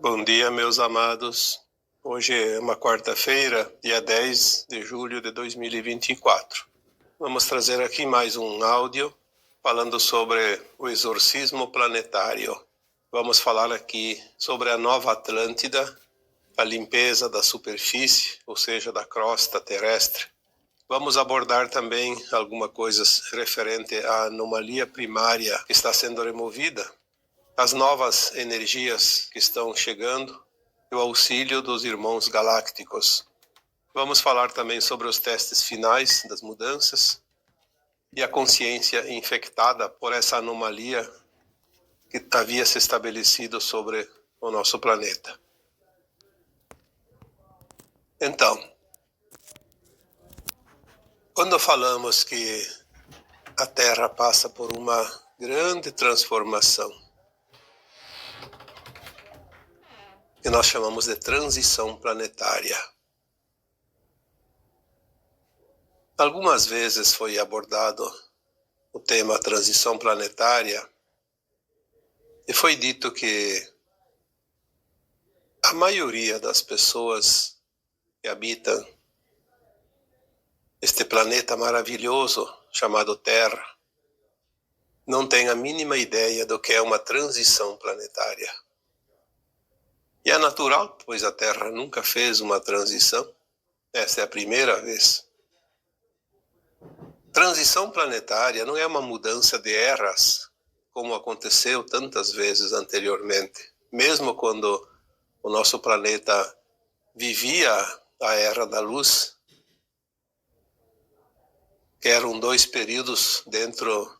Bom dia, meus amados. Hoje é uma quarta-feira, dia 10 de julho de 2024. Vamos trazer aqui mais um áudio falando sobre o exorcismo planetário. Vamos falar aqui sobre a Nova Atlântida, a limpeza da superfície, ou seja, da crosta terrestre. Vamos abordar também alguma coisa referente à anomalia primária que está sendo removida, as novas energias que estão chegando e o auxílio dos irmãos galácticos. Vamos falar também sobre os testes finais das mudanças e a consciência infectada por essa anomalia que havia se estabelecido sobre o nosso planeta. Então, quando falamos que a Terra passa por uma grande transformação, que nós chamamos de transição planetária. Algumas vezes foi abordado o tema transição planetária e foi dito que a maioria das pessoas que habitam este planeta maravilhoso chamado Terra não tem a mínima ideia do que é uma transição planetária. E é natural, pois a Terra nunca fez uma transição. Esta é a primeira vez. Transição planetária não é uma mudança de eras, como aconteceu tantas vezes anteriormente. Mesmo quando o nosso planeta vivia a Era da Luz, que eram 2 períodos dentro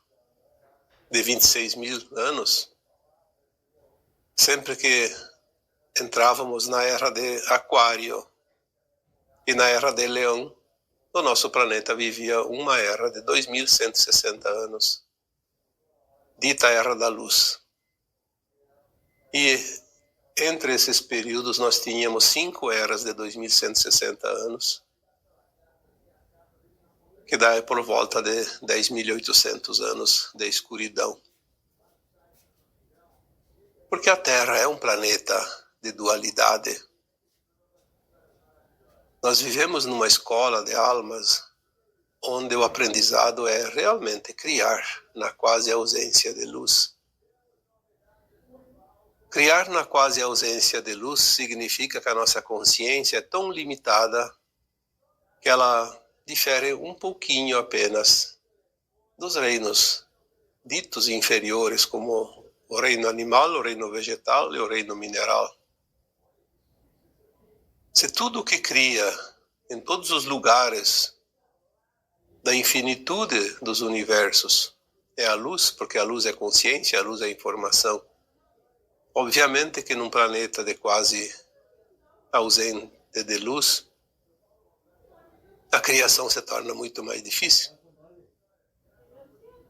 de 26 mil anos, sempre que entrávamos na Era de Aquário e na Era de Leão, o nosso planeta vivia uma era de 2160 anos, dita Era da Luz. E entre esses períodos nós tínhamos 5 eras de 2160 anos, que dá por volta de 10.800 anos de escuridão. Porque a Terra é um planeta de dualidade. Nós vivemos numa escola de almas onde o aprendizado é realmente criar na quase ausência de luz. Criar na quase ausência de luz significa que a nossa consciência é tão limitada que ela difere um pouquinho apenas dos reinos ditos inferiores, como o reino animal, o reino vegetal e o reino mineral. Se tudo o que cria em todos os lugares da infinitude dos universos é a luz, porque a luz é consciência, a luz é informação, obviamente que num planeta de quase ausente de luz, a criação se torna muito mais difícil.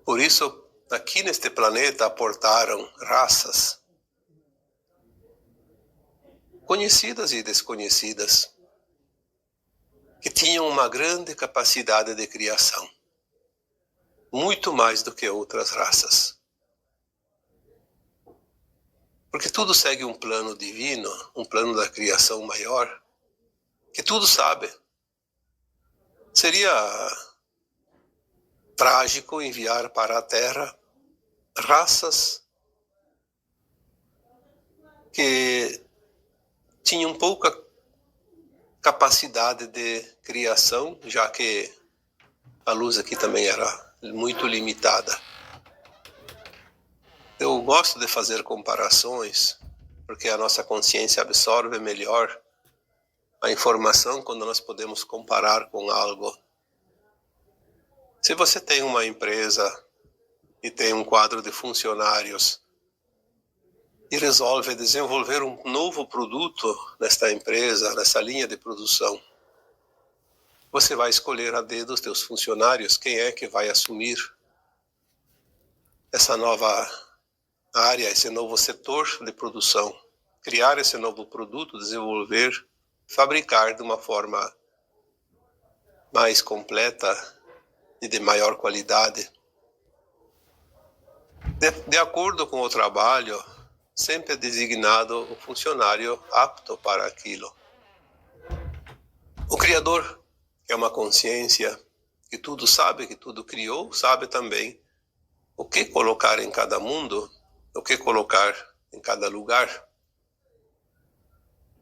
Por isso, aqui neste planeta aportaram raças conhecidas e desconhecidas, que tinham uma grande capacidade de criação, muito mais do que outras raças. Porque tudo segue um plano divino, um plano da criação maior, que tudo sabe. Seria trágico enviar para a Terra raças que tinham pouca capacidade de criação, já que a luz aqui também era muito limitada. Eu gosto de fazer comparações, porque a nossa consciência absorve melhor a informação quando nós podemos comparar com algo. Se você tem uma empresa e tem um quadro de funcionários e resolve desenvolver um novo produto nesta empresa, nessa linha de produção, você vai escolher a dedo os teus funcionários, quem é que vai assumir essa nova área, esse novo setor de produção, criar esse novo produto, desenvolver, fabricar de uma forma mais completa e de maior qualidade. De acordo com o trabalho, sempre é designado o funcionário apto para aquilo. O Criador, que é uma consciência que tudo sabe, que tudo criou, sabe também o que colocar em cada mundo, o que colocar em cada lugar.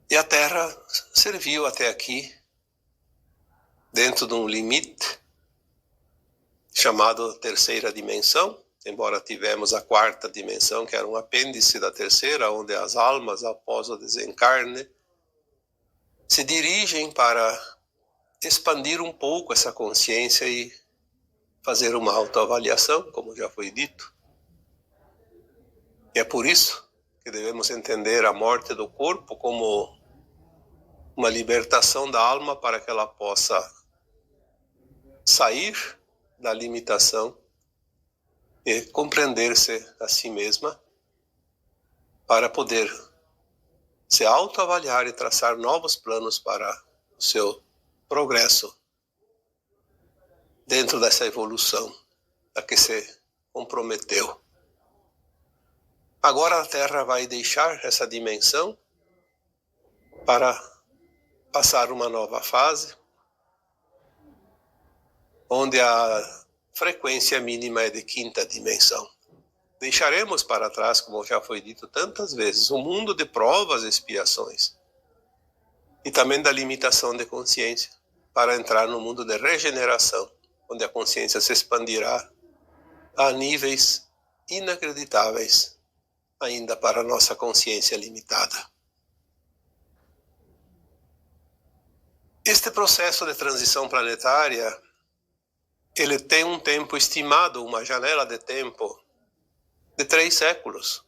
E a Terra serviu até aqui dentro de um limite chamado terceira dimensão, embora tivemos a quarta dimensão, que era um apêndice da terceira, onde as almas, após o desencarne, se dirigem para expandir um pouco essa consciência e fazer uma autoavaliação, como já foi dito. E é por isso que devemos entender a morte do corpo como uma libertação da alma para que ela possa sair da limitação e compreender-se a si mesma para poder se autoavaliar e traçar novos planos para o seu progresso dentro dessa evolução a que se comprometeu. Agora a Terra vai deixar essa dimensão para passar uma nova fase, onde a frequência mínima é de quinta dimensão. Deixaremos para trás, como já foi dito tantas vezes, um mundo de provas e expiações, e também da limitação de consciência, para entrar no mundo de regeneração, onde a consciência se expandirá a níveis inacreditáveis, ainda para a nossa consciência limitada. Este processo de transição planetária, ele tem um tempo estimado, uma janela de tempo de 3 séculos.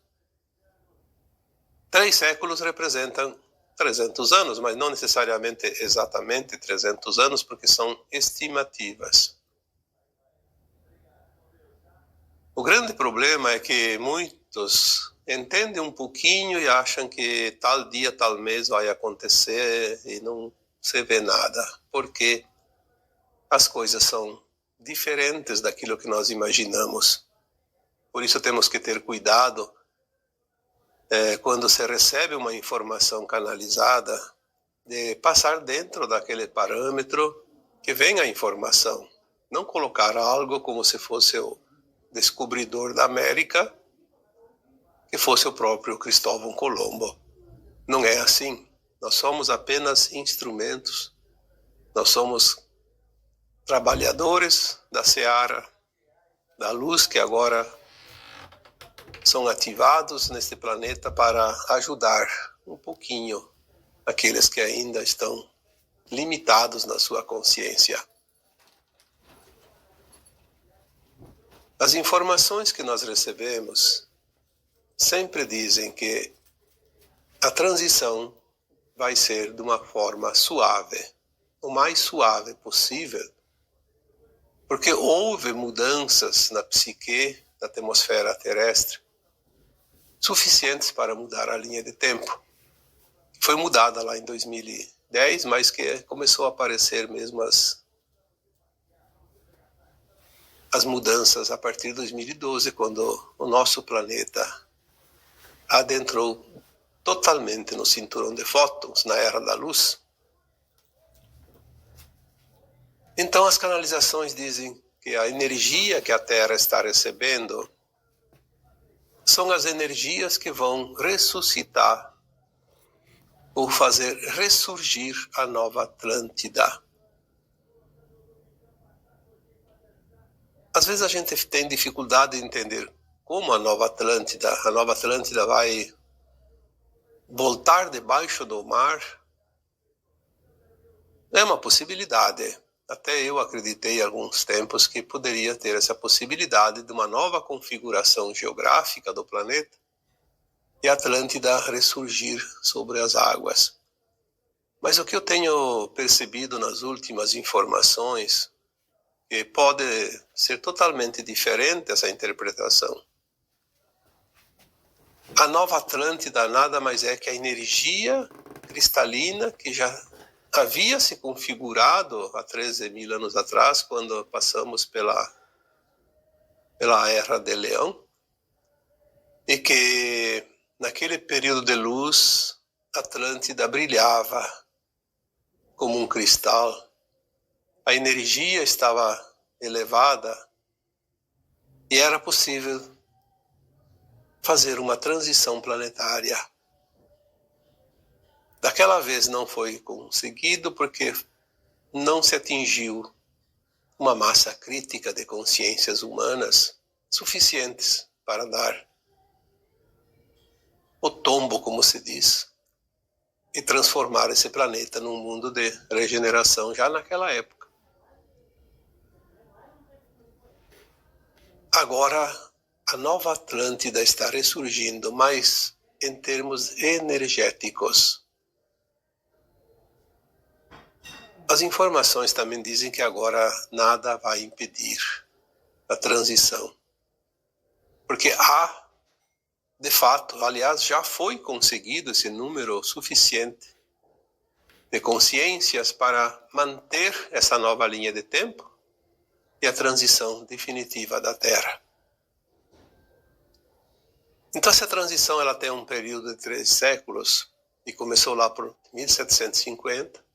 3 séculos representam 300 anos, mas não necessariamente exatamente 300 anos, porque são estimativas. O grande problema é que muitos entendem um pouquinho e acham que tal dia, tal mês vai acontecer e não se vê nada, porque as coisas são diferentes daquilo que nós imaginamos. Por isso temos que ter cuidado quando se recebe uma informação canalizada, de passar dentro daquele parâmetro que vem a informação. Não colocar algo como se fosse o descobridor da América, que fosse o próprio Cristóvão Colombo. Não é assim. Nós somos apenas instrumentos. Nós somos trabalhadores da seara, da luz que agora são ativados neste planeta para ajudar um pouquinho aqueles que ainda estão limitados na sua consciência. As informações que nós recebemos sempre dizem que a transição vai ser de uma forma suave, o mais suave possível, porque houve mudanças na psique da atmosfera terrestre suficientes para mudar a linha de tempo. Foi mudada lá em 2010, mas que começou a aparecer mesmo as mudanças a partir de 2012, quando o nosso planeta adentrou totalmente no cinturão de fótons, na era da luz. Então as canalizações dizem que a energia que a Terra está recebendo são as energias que vão ressuscitar ou fazer ressurgir a nova Atlântida. Às vezes a gente tem dificuldade de entender como a nova Atlântida vai voltar debaixo do mar. É uma possibilidade. Até eu acreditei há alguns tempos que poderia ter essa possibilidade de uma nova configuração geográfica do planeta e a Atlântida ressurgir sobre as águas. Mas o que eu tenho percebido nas últimas informações, que pode ser totalmente diferente essa interpretação. A nova Atlântida nada mais é que a energia cristalina que já havia se configurado há 13 mil anos atrás, quando passamos pela Era de Leão, e que naquele período de luz, Atlântida brilhava como um cristal. A energia estava elevada e era possível fazer uma transição planetária. Daquela vez não foi conseguido porque não se atingiu uma massa crítica de consciências humanas suficientes para dar o tombo, como se diz, e transformar esse planeta num mundo de regeneração já naquela época. Agora, a nova Atlântida está ressurgindo, mas em termos energéticos. As informações também dizem que agora nada vai impedir a transição. Porque há, de fato, aliás, já foi conseguido esse número suficiente de consciências para manter essa nova linha de tempo e a transição definitiva da Terra. Então, essa transição ela tem um período de 3 séculos, e começou lá por 1750,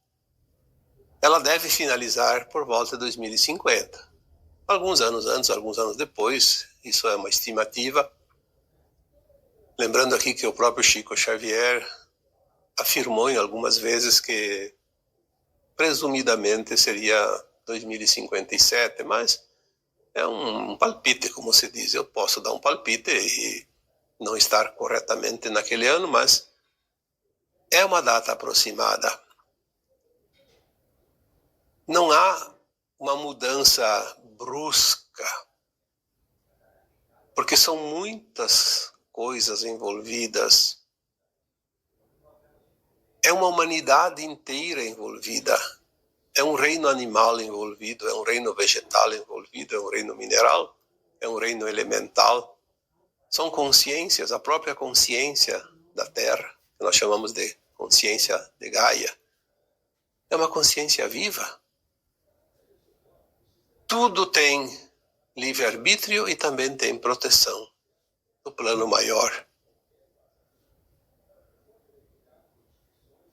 ela deve finalizar por volta de 2050. Alguns anos antes, alguns anos depois, isso é uma estimativa. Lembrando aqui que o próprio Chico Xavier afirmou em algumas vezes que presumidamente seria 2057, mas é um palpite, como se diz. Eu posso dar um palpite e não estar corretamente naquele ano, mas é uma data aproximada. Não há uma mudança brusca, porque são muitas coisas envolvidas. É uma humanidade inteira envolvida. É um reino animal envolvido, é um reino vegetal envolvido, é um reino mineral, é um reino elemental. São consciências, a própria consciência da Terra, que nós chamamos de consciência de Gaia, é uma consciência viva. Tudo tem livre-arbítrio e também tem proteção do plano maior.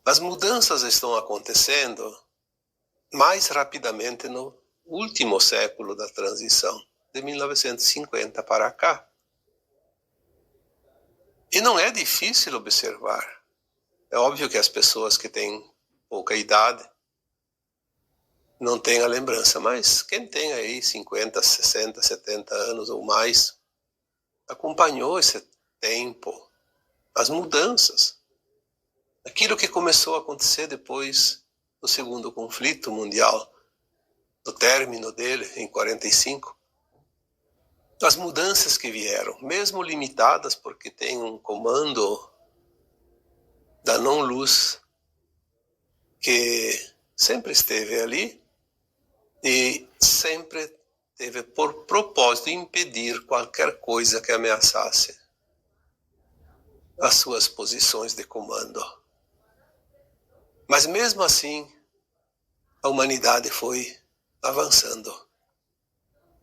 As mudanças estão acontecendo mais rapidamente no último século da transição, de 1950 para cá. E não é difícil observar. É óbvio que as pessoas que têm pouca idade não têm a lembrança, mas quem tem aí 50, 60, 70 anos ou mais, acompanhou esse tempo, as mudanças. Aquilo que começou a acontecer depois do segundo conflito mundial, do término dele em 45, as mudanças que vieram, mesmo limitadas, porque tem um comando da não-luz que sempre esteve ali e sempre teve por propósito impedir qualquer coisa que ameaçasse as suas posições de comando. Mas mesmo assim, a humanidade foi avançando,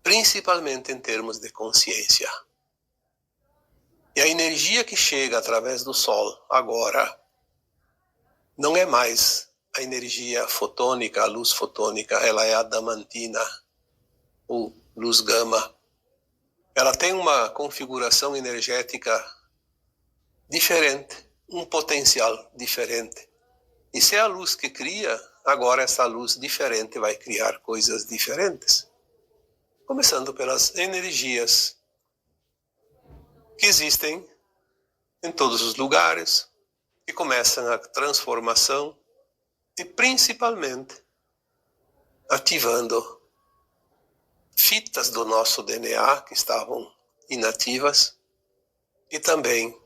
principalmente em termos de consciência. E a energia que chega através do Sol agora não é mais a energia fotônica, a luz fotônica, ela é adamantina, ou luz gama. Ela tem uma configuração energética diferente, um potencial diferente. E se é a luz que cria, agora essa luz diferente vai criar coisas diferentes. Começando pelas energias que existem em todos os lugares, que começam a transformação e principalmente ativando fitas do nosso DNA que estavam inativas e também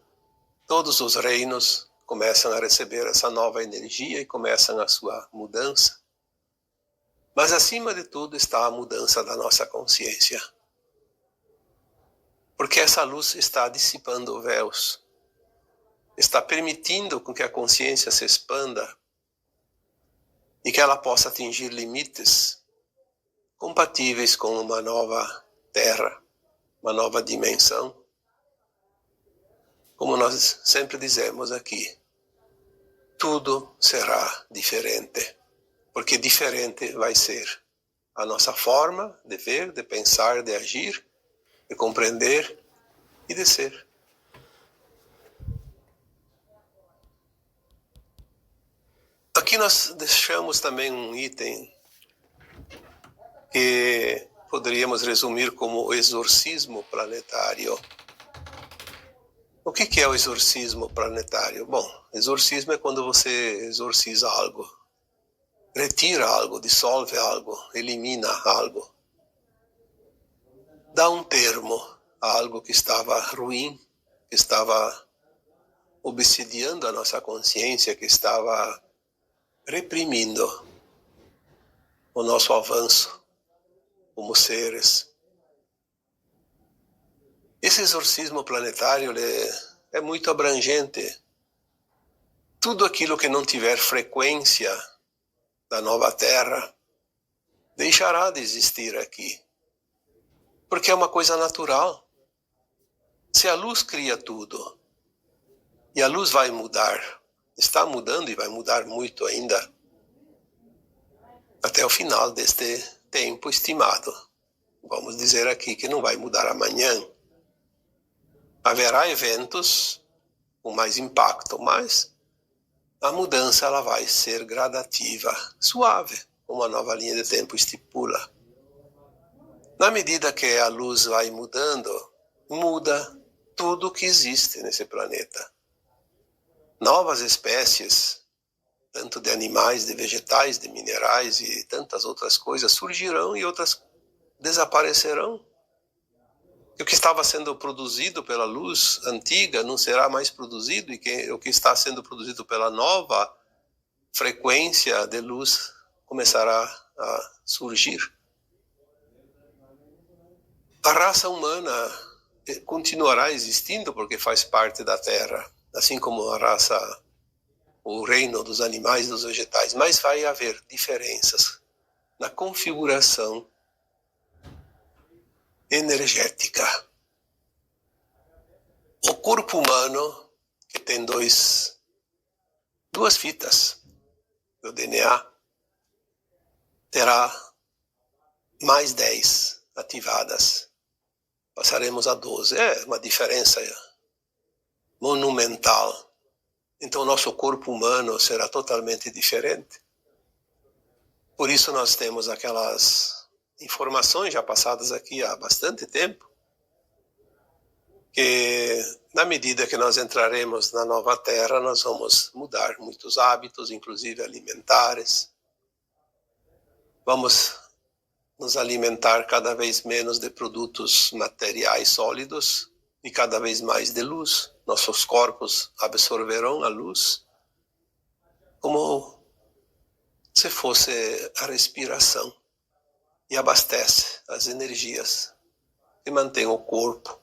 todos os reinos começam a receber essa nova energia e começam a sua mudança. Mas acima de tudo está a mudança da nossa consciência. Porque essa luz está dissipando véus, está permitindo com que a consciência se expanda e que ela possa atingir limites compatíveis com uma nova terra, uma nova dimensão. como nós sempre dizemos aqui, tudo será diferente, porque diferente vai ser a nossa forma de ver, de pensar, de agir, de compreender e de ser. Aqui nós deixamos também um item que poderíamos resumir como o exorcismo planetário. O que é o exorcismo planetário? Bom, exorcismo é quando você exorciza algo, retira algo, dissolve algo, elimina algo. Dá um termo a algo que estava ruim, que estava obsidiando a nossa consciência, que estava reprimindo o nosso avanço como seres. Esse exorcismo planetário é muito abrangente. Tudo aquilo que não tiver frequência da nova Terra deixará de existir aqui. Porque é uma coisa natural. Se a luz cria tudo, e a luz vai mudar, está mudando e vai mudar muito ainda, até o final deste tempo estimado. Vamos dizer aqui que não vai mudar amanhã. Haverá eventos com mais impacto, mas a mudança ela vai ser gradativa, suave, como a nova linha de tempo estipula. Na medida que a luz vai mudando, muda tudo que existe nesse planeta. Novas espécies, tanto de animais, de vegetais, de minerais e tantas outras coisas surgirão e outras desaparecerão. E o que estava sendo produzido pela luz antiga não será mais produzido, e o que está sendo produzido pela nova frequência de luz começará a surgir. A raça humana continuará existindo porque faz parte da Terra, assim como a raça, o reino dos animais e dos vegetais, mas vai haver diferenças na configuração energética. O corpo humano, que tem duas fitas do DNA, terá mais 10 ativadas. Passaremos a 12. É uma diferença monumental. Então o nosso corpo humano será totalmente diferente. Por isso nós temos aquelas informações já passadas aqui há bastante tempo, que na medida que nós entraremos na nova Terra, nós vamos mudar muitos hábitos, inclusive alimentares. Vamos nos alimentar cada vez menos de produtos materiais sólidos e cada vez mais de luz. Nossos corpos absorverão a luz como se fosse a respiração e abastece as energias que mantêm o corpo.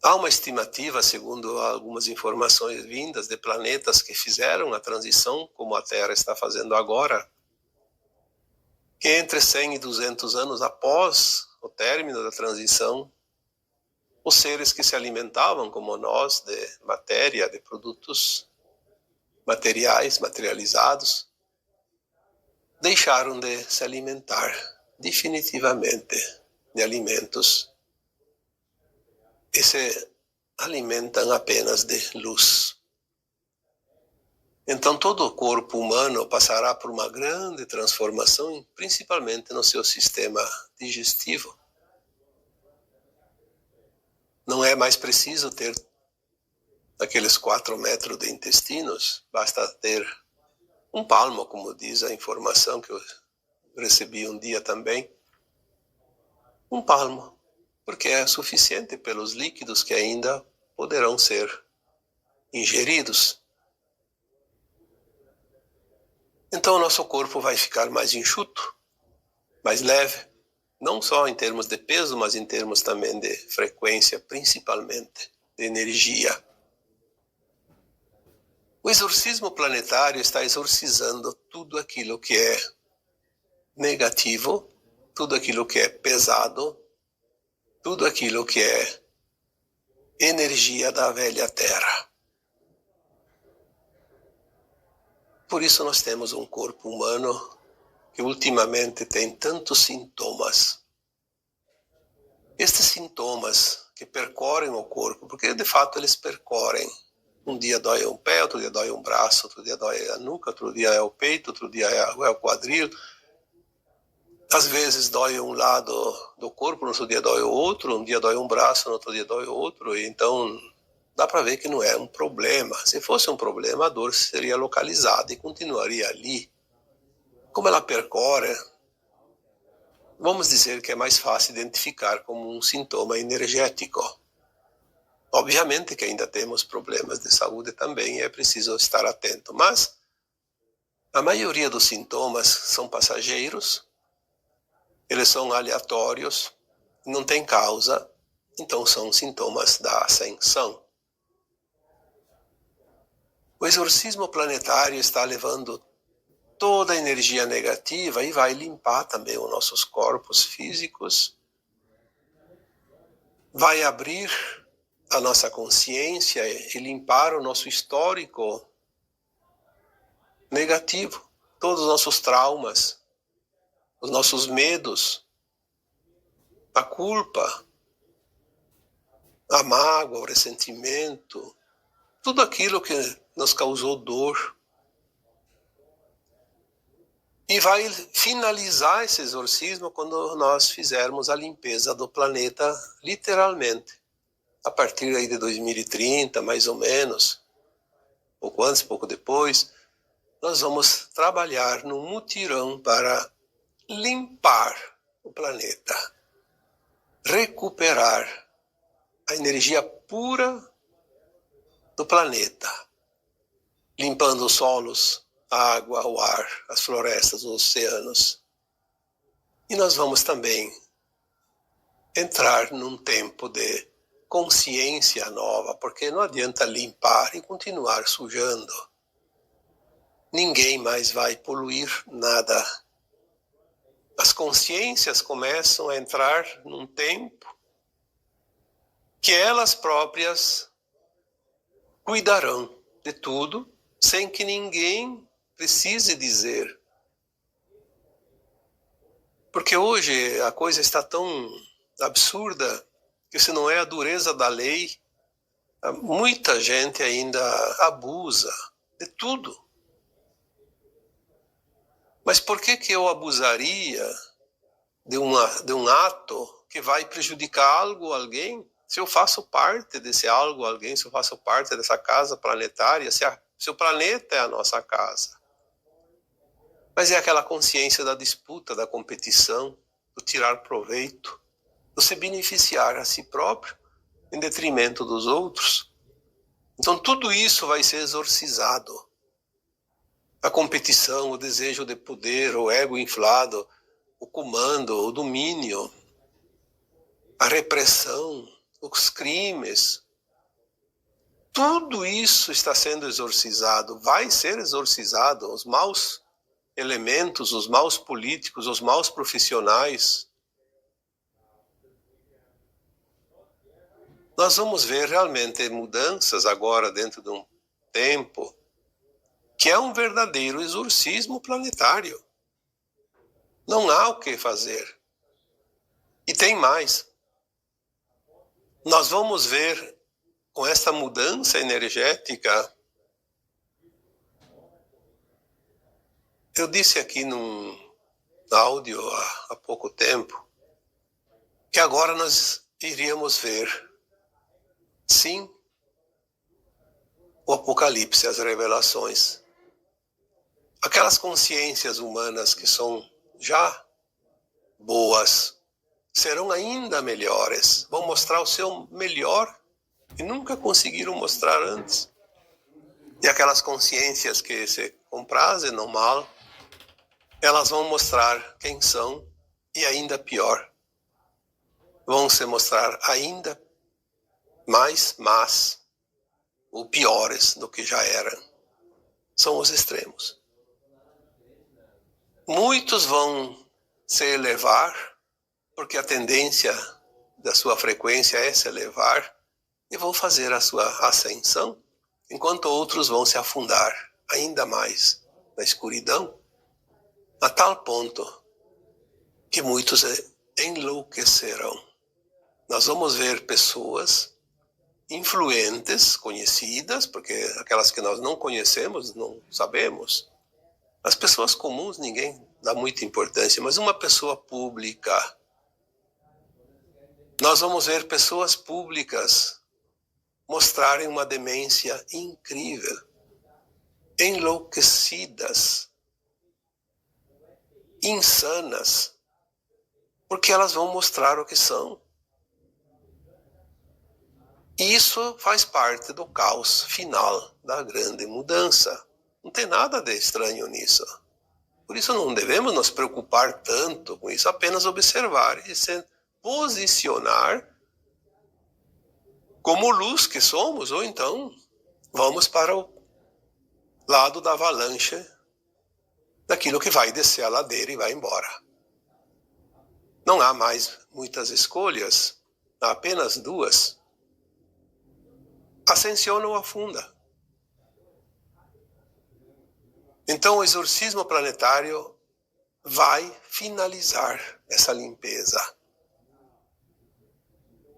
Há uma estimativa, segundo algumas informações vindas de planetas que fizeram a transição, como a Terra está fazendo agora, que entre 100 e 200 anos após o término da transição, os seres que se alimentavam, como nós, de matéria, de produtos materiais, materializados, deixaram de se alimentar definitivamente de alimentos e se alimentam apenas de luz. Então todo o corpo humano passará por uma grande transformação, principalmente no seu sistema digestivo. Não é mais preciso ter aqueles 4 metros de intestinos, basta ter um palmo, como diz a informação que eu recebi um dia também. Um palmo, porque é suficiente pelos líquidos que ainda poderão ser ingeridos. Então o nosso corpo vai ficar mais enxuto, mais leve, não só em termos de peso, mas em termos também de frequência, principalmente de energia. O exorcismo planetário está exorcizando tudo aquilo que é negativo, tudo aquilo que é pesado, tudo aquilo que é energia da velha Terra. Por isso nós temos um corpo humano que ultimamente tem tantos sintomas. Estes sintomas que percorrem o corpo, porque de fato eles percorrem. Um dia dói um pé, outro dia dói um braço, outro dia dói a nuca, outro dia é o peito, outro dia é o quadril. Às vezes dói um lado do corpo, no outro dia dói o outro, um dia dói um braço, no outro dia dói o outro. Então dá para ver que não é um problema. Se fosse um problema, a dor seria localizada e continuaria ali. Como ela percorre, vamos dizer que é mais fácil identificar como um sintoma energético. Obviamente que ainda temos problemas de saúde também e é preciso estar atento, mas a maioria dos sintomas são passageiros, eles são aleatórios, não tem causa, então são sintomas da ascensão. O exorcismo planetário está levando toda a energia negativa e vai limpar também os nossos corpos físicos, vai abrir a nossa consciência e limpar o nosso histórico negativo, todos os nossos traumas, os nossos medos, a culpa, a mágoa, o ressentimento, tudo aquilo que nos causou dor. E vai finalizar esse exorcismo quando nós fizermos a limpeza do planeta, literalmente. A partir aí de 2030, mais ou menos, pouco antes, pouco depois, nós vamos trabalhar num mutirão para limpar o planeta, recuperar a energia pura do planeta, limpando os solos, a água, o ar, as florestas, os oceanos. E nós vamos também entrar num tempo de consciência nova, porque não adianta limpar e continuar sujando. Ninguém mais vai poluir nada. As consciências começam a entrar num tempo que elas próprias cuidarão de tudo, sem que ninguém precise dizer. Porque hoje a coisa está tão absurda que se não é a dureza da lei, muita gente ainda abusa de tudo. Mas por que eu abusaria de um ato que vai prejudicar algo, alguém, se eu faço parte desse algo, alguém, se eu faço parte dessa casa planetária, se o planeta é a nossa casa? Mas é aquela consciência da disputa, da competição, do tirar proveito, do se beneficiar a si próprio em detrimento dos outros. Então tudo isso vai ser exorcizado. A competição, o desejo de poder, o ego inflado, o comando, o domínio, a repressão, os crimes. Tudo isso está sendo exorcizado, vai ser exorcizado. Os maus elementos, os maus políticos, os maus profissionais. Nós vamos ver realmente mudanças agora dentro de um tempo que é um verdadeiro exorcismo planetário. Não há o que fazer. E tem mais. Nós vamos ver com essa mudança energética. Eu disse aqui num áudio há pouco tempo que agora nós iríamos ver, sim, o Apocalipse, as revelações. Aquelas consciências humanas que são já boas, serão ainda melhores, vão mostrar o seu melhor que nunca conseguiram mostrar antes. E aquelas consciências que se comprazem no mal, elas vão mostrar quem são e ainda pior. Vão se mostrar ainda mais más ou piores do que já eram. São os extremos. Muitos vão se elevar, porque a tendência da sua frequência é se elevar, e vão fazer a sua ascensão, enquanto outros vão se afundar ainda mais na escuridão, a tal ponto que muitos enlouquecerão. Nós vamos ver pessoas influentes, conhecidas, porque aquelas que nós não conhecemos, não sabemos. As pessoas comuns ninguém dá muita importância, mas uma pessoa pública. Nós vamos ver pessoas públicas mostrarem uma demência incrível, enlouquecidas, insanas, porque elas vão mostrar o que são. E isso faz parte do caos final da grande mudança. Não tem nada de estranho nisso. Por isso não devemos nos preocupar tanto com isso, apenas observar e se posicionar como luz que somos, ou então vamos para o lado da avalanche, daquilo que vai descer a ladeira e vai embora. Não há mais muitas escolhas, há apenas duas. Ascensiona ou afunda. Então o exorcismo planetário vai finalizar essa limpeza.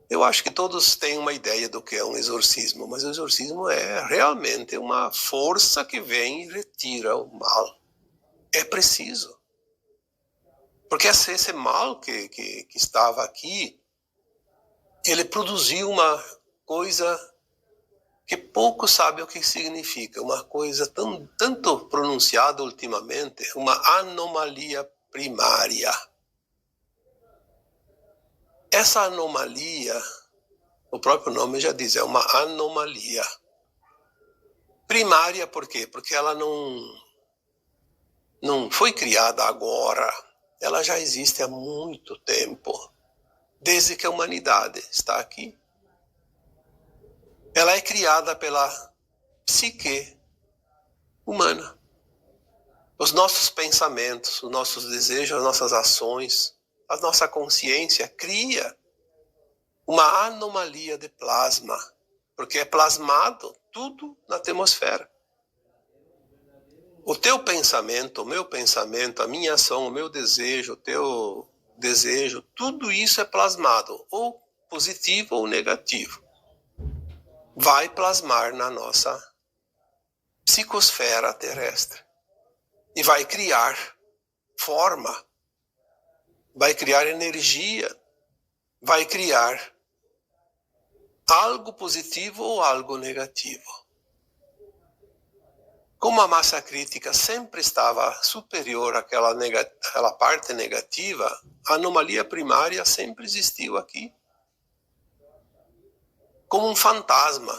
Eu acho que todos têm uma ideia do que é um exorcismo, mas o exorcismo é realmente uma força que vem e retira o mal. É preciso. Porque esse mal que estava aqui, ele produziu uma coisa que pouco sabe o que significa, uma coisa tanto pronunciada ultimamente, uma anomalia primária. Essa anomalia, o próprio nome já diz, é uma anomalia. Primária por quê? Porque ela não foi criada agora, ela já existe há muito tempo, desde que a humanidade está aqui. Ela é criada pela psique humana. Os nossos pensamentos, os nossos desejos, as nossas ações, a nossa consciência cria uma anomalia de plasma, porque é plasmado tudo na atmosfera. O teu pensamento, o meu pensamento, a minha ação, o meu desejo, o teu desejo, tudo isso é plasmado, ou positivo ou negativo. Vai plasmar na nossa psicosfera terrestre e vai criar forma, vai criar energia, vai criar algo positivo ou algo negativo. Como a massa crítica sempre estava superior àquela parte negativa, a anomalia primária sempre existiu aqui. Como um fantasma,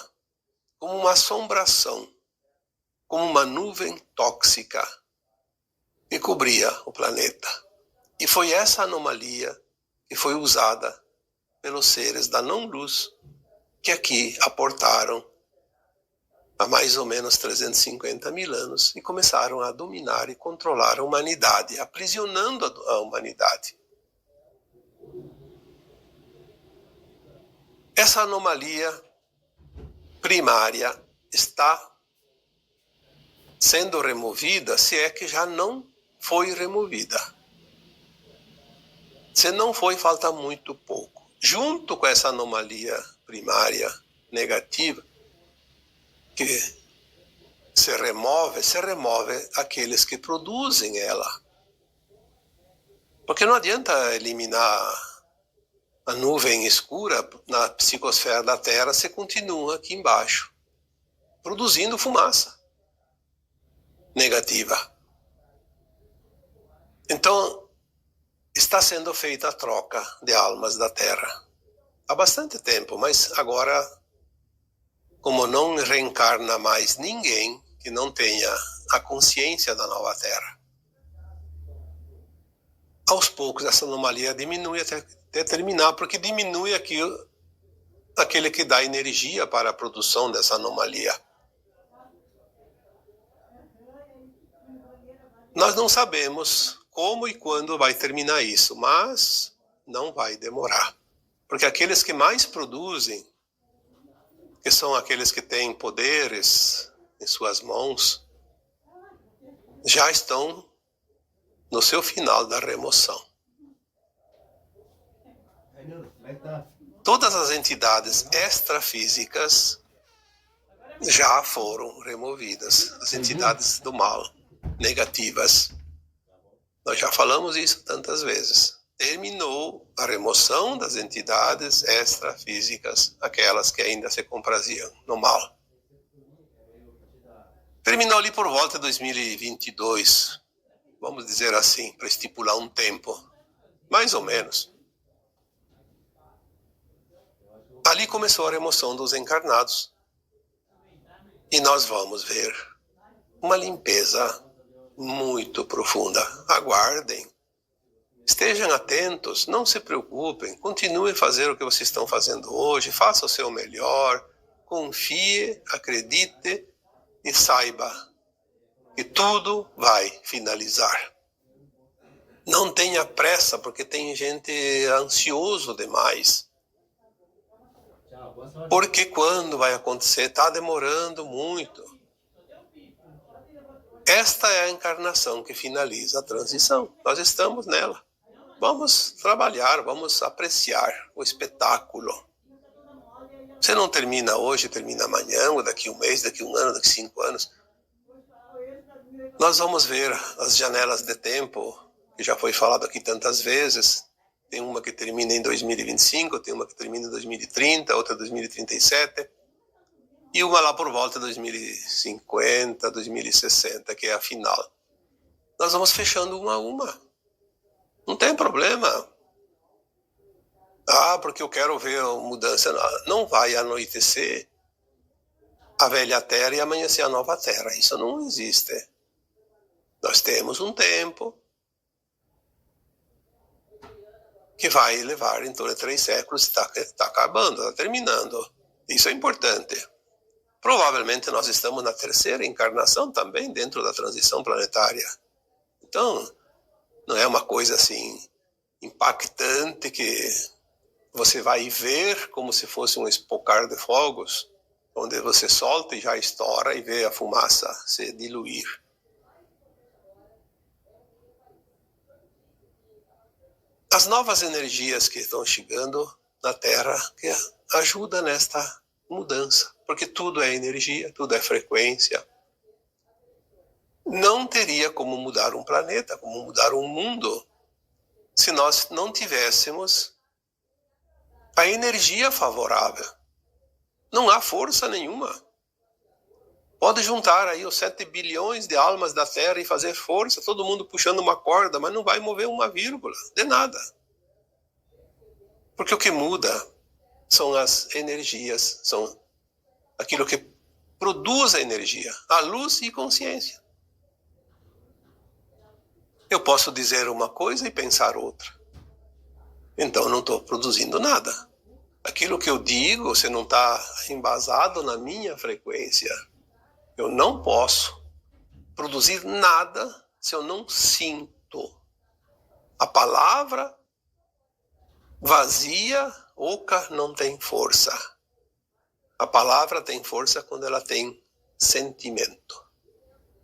como uma assombração, como uma nuvem tóxica que cobria o planeta. E foi essa anomalia que foi usada pelos seres da não-luz que aqui aportaram há mais ou menos 350 mil anos e começaram a dominar e controlar a humanidade, aprisionando a humanidade. Essa anomalia primária está sendo removida, se é que já não foi removida. Se não foi, falta muito pouco. Junto com essa anomalia primária negativa, que se remove aqueles que produzem ela. Porque não adianta eliminar a nuvem escura na psicosfera da Terra, você continua aqui embaixo, produzindo fumaça negativa. Então, está sendo feita a troca de almas da Terra. Há bastante tempo, mas agora, como não reencarna mais ninguém que não tenha a consciência da nova Terra, aos poucos essa anomalia diminui até terminar, porque diminui aquele que dá energia para a produção dessa anomalia. Nós não sabemos como e quando vai terminar isso, mas não vai demorar. Porque aqueles que mais produzem que são aqueles que têm poderes em suas mãos, já estão no seu final da remoção. Todas as entidades extrafísicas já foram removidas, as entidades do mal, negativas. Nós já falamos isso tantas vezes. Terminou a remoção das entidades extrafísicas, aquelas que ainda se compraziam no mal. Terminou ali por volta de 2022, vamos dizer assim, para estipular um tempo, mais ou menos. Ali começou a remoção dos encarnados. E nós vamos ver uma limpeza muito profunda. Aguardem. Estejam atentos, não se preocupem, continuem a fazer o que vocês estão fazendo hoje, faça o seu melhor, confie, acredite e saiba que tudo vai finalizar. Não tenha pressa, porque tem gente ansioso demais. Porque quando vai acontecer, está demorando muito. Esta é a encarnação que finaliza a transição. Nós estamos nela. Vamos trabalhar, vamos apreciar o espetáculo. Você não termina hoje, termina amanhã, ou daqui um mês, daqui um ano, daqui 5 anos. Nós vamos ver as janelas de tempo, que já foi falado aqui tantas vezes. Tem uma que termina em 2025, tem uma que termina em 2030, outra em 2037. E uma lá por volta de 2050, 2060, que é a final. Nós vamos fechando uma a uma. Não tem problema. Porque eu quero ver a mudança. Não vai anoitecer a velha terra e amanhecer a nova terra. Isso não existe. Nós temos um tempo que vai levar em torno de 3 séculos. Está acabando, está terminando. Isso é importante. Provavelmente nós estamos na 3ª encarnação também dentro da transição planetária. Então, não é uma coisa assim impactante que você vai ver como se fosse um espocar de fogos, onde você solta e já estoura e vê a fumaça se diluir. As novas energias que estão chegando na Terra que ajudam nesta mudança, porque tudo é energia, tudo é frequência. Não teria como mudar um planeta, como mudar um mundo, se nós não tivéssemos a energia favorável. Não há força nenhuma. Pode juntar aí os 7 bilhões de almas da Terra e fazer força, todo mundo puxando uma corda, mas não vai mover uma vírgula, de nada. Porque o que muda são as energias, são aquilo que produz a energia, a luz e consciência. Eu posso dizer uma coisa e pensar outra. Então não estou produzindo nada. Aquilo que eu digo, se não está embasado na minha frequência, eu não posso produzir nada se eu não sinto. A palavra vazia, oca, não tem força. A palavra tem força quando ela tem sentimento,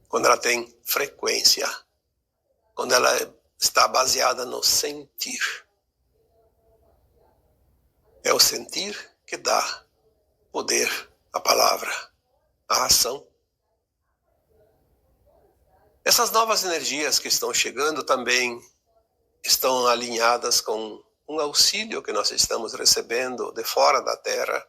quando ela tem frequência, quando ela está baseada no sentir. É o sentir que dá poder à palavra, à ação. Essas novas energias que estão chegando também estão alinhadas com um auxílio que nós estamos recebendo de fora da Terra.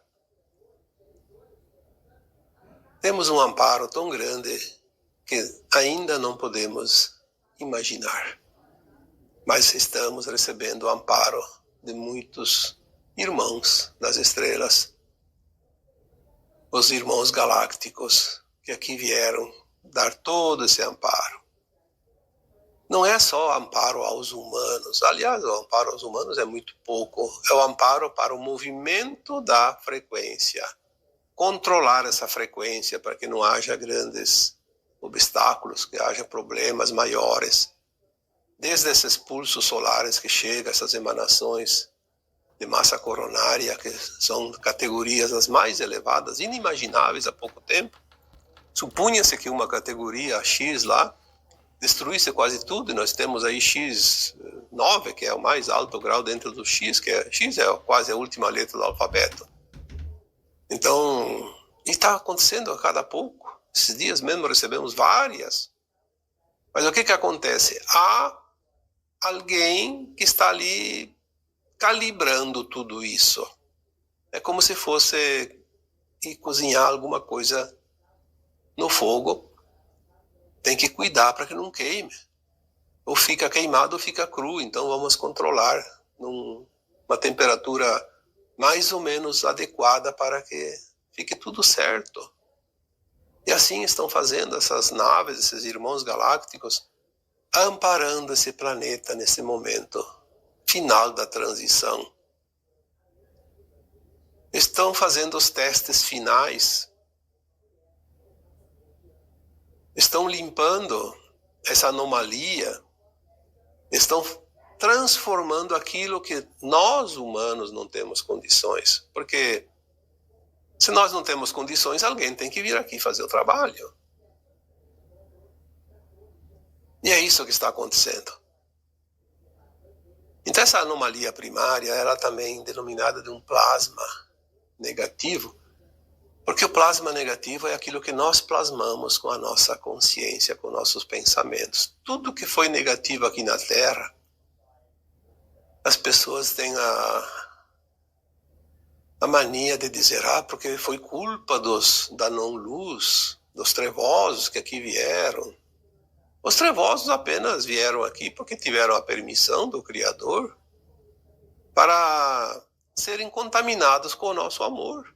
Temos um amparo tão grande que ainda não podemos imaginar. Mas estamos recebendo o amparo de muitos irmãos das estrelas. Os irmãos galácticos que aqui vieram dar todo esse amparo. Não é só amparo aos humanos. Aliás, o amparo aos humanos é muito pouco. É o amparo para o movimento da frequência. Controlar essa frequência para que não haja grandes obstáculos, que haja problemas maiores. Desde esses pulsos solares que chegam, essas emanações, de massa coronária, que são categorias as mais elevadas, inimagináveis há pouco tempo. Supunha-se que uma categoria X lá destruísse quase tudo, e nós temos aí X9, que é o mais alto grau dentro do X, X é quase a última letra do alfabeto. Então, e está acontecendo a cada pouco. Esses dias mesmo recebemos várias. Mas o que acontece? Há alguém que está ali calibrando tudo isso. É como se fosse ir cozinhar alguma coisa no fogo. Tem que cuidar para que não queime. Ou fica queimado ou fica cru. Então vamos controlar numa temperatura mais ou menos adequada para que fique tudo certo. E assim estão fazendo essas naves, esses irmãos galácticos, amparando esse planeta nesse momento final da transição. Estão fazendo os testes finais. Estão limpando essa anomalia. Estão transformando aquilo que nós humanos não temos condições. Porque se nós não temos condições, alguém tem que vir aqui fazer o trabalho. E é isso que está acontecendo. Então essa anomalia primária, ela também é denominada de um plasma negativo, porque o plasma negativo é aquilo que nós plasmamos com a nossa consciência, com nossos pensamentos. Tudo que foi negativo aqui na Terra, as pessoas têm a mania de dizer, porque foi culpa da não-luz, dos trevosos que aqui vieram. Os trevosos apenas vieram aqui porque tiveram a permissão do Criador para serem contaminados com o nosso amor.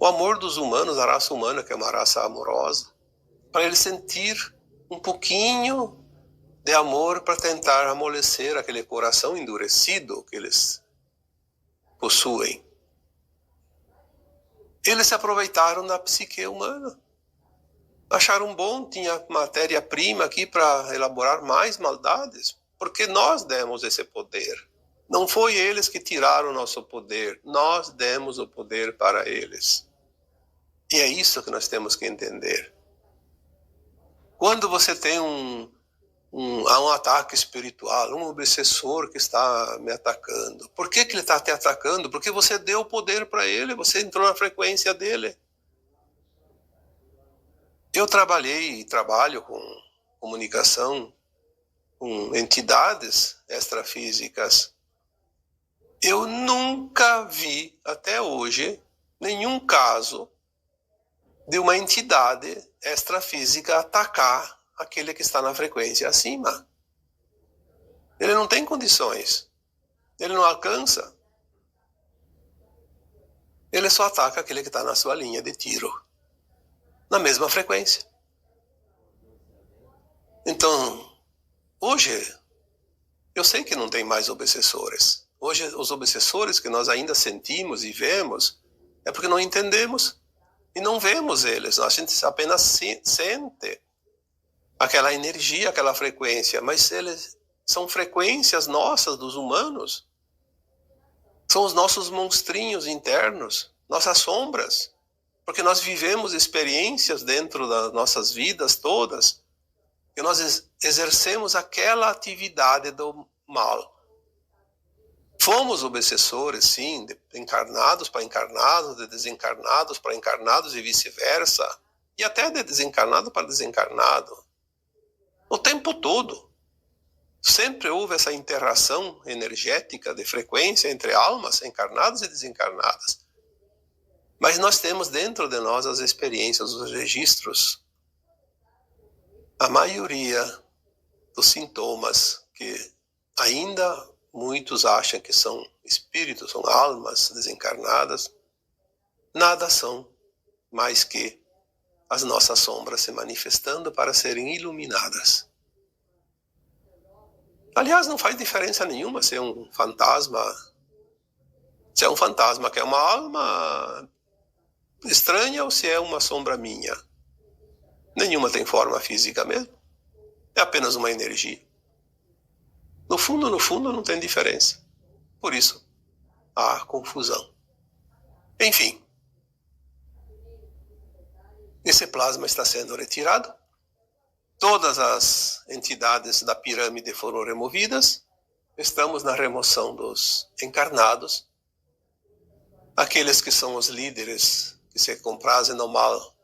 O amor dos humanos, a raça humana, que é uma raça amorosa, para eles sentir um pouquinho de amor para tentar amolecer aquele coração endurecido que eles possuem. Eles se aproveitaram da psique humana. Acharam bom, tinha matéria-prima aqui para elaborar mais maldades, porque nós demos esse poder. Não foi eles que tiraram o nosso poder, nós demos o poder para eles. E é isso que nós temos que entender. Quando você tem um ataque espiritual, um obsessor que está me atacando, por que ele está te atacando? Porque você deu o poder para ele, você entrou na frequência dele. Eu trabalhei e trabalho com comunicação com entidades extrafísicas. Eu nunca vi, até hoje, nenhum caso de uma entidade extrafísica atacar aquele que está na frequência acima. Ele não tem condições. Ele não alcança. Ele só ataca aquele que está na sua linha de tiro. Na mesma frequência. Então, hoje, eu sei que não tem mais obsessores. Hoje, os obsessores que nós ainda sentimos e vemos, é porque não entendemos e não vemos eles. A gente apenas sente aquela energia, aquela frequência, mas eles são frequências nossas, dos humanos. São os nossos monstrinhos internos, nossas sombras. Porque nós vivemos experiências dentro das nossas vidas todas, que nós exercemos aquela atividade do mal. Fomos obsessores, sim, de encarnados para encarnados, de desencarnados para encarnados e vice-versa, e até de desencarnado para desencarnado. O tempo todo. Sempre houve essa interação energética de frequência entre almas encarnadas e desencarnadas. Mas nós temos dentro de nós as experiências, os registros. A maioria dos sintomas que ainda muitos acham que são espíritos, são almas desencarnadas, nada são mais que as nossas sombras se manifestando para serem iluminadas. Aliás, não faz diferença nenhuma se é um fantasma que é uma alma estranha ou se é uma sombra minha. Nenhuma tem forma física mesmo. É apenas uma energia. No fundo, não tem diferença. Por isso, à confusão. Enfim, esse plasma está sendo retirado, todas as entidades da pirâmide foram removidas, estamos na remoção dos encarnados, aqueles que são os líderes que se comprazem no mal.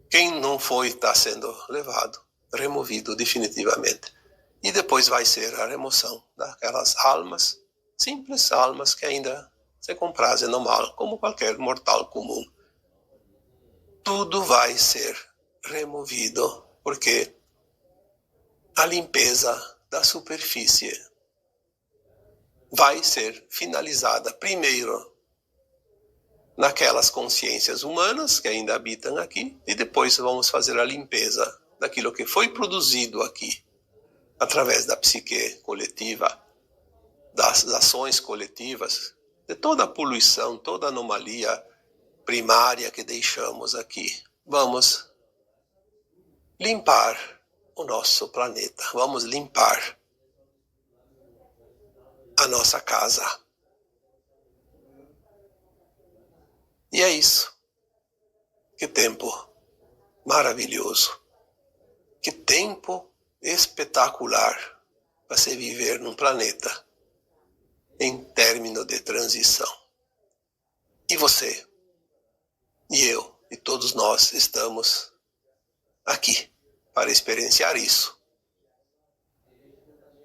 Quem não foi está sendo levado, removido definitivamente. E depois vai ser a remoção daquelas almas, simples almas que ainda se comprazem no mal, como qualquer mortal comum. Tudo vai ser removido, porque a limpeza da superfície vai ser finalizada primeiro naquelas consciências humanas que ainda habitam aqui, e depois vamos fazer a limpeza daquilo que foi produzido aqui, através da psique coletiva, das ações coletivas, de toda a poluição, toda a anomalia primária que deixamos aqui. Vamos limpar o nosso planeta, vamos limpar a nossa casa. E é isso. Que tempo maravilhoso. Que tempo espetacular para se viver num planeta em término de transição. E você, e eu, e todos nós estamos aqui para experienciar isso.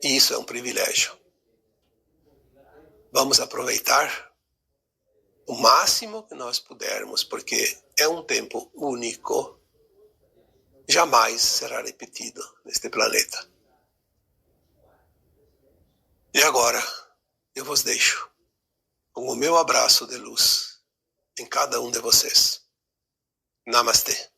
E isso é um privilégio. Vamos aproveitar o máximo que nós pudermos, porque é um tempo único, jamais será repetido neste planeta. E agora, eu vos deixo com o meu abraço de luz em cada um de vocês. Namastê.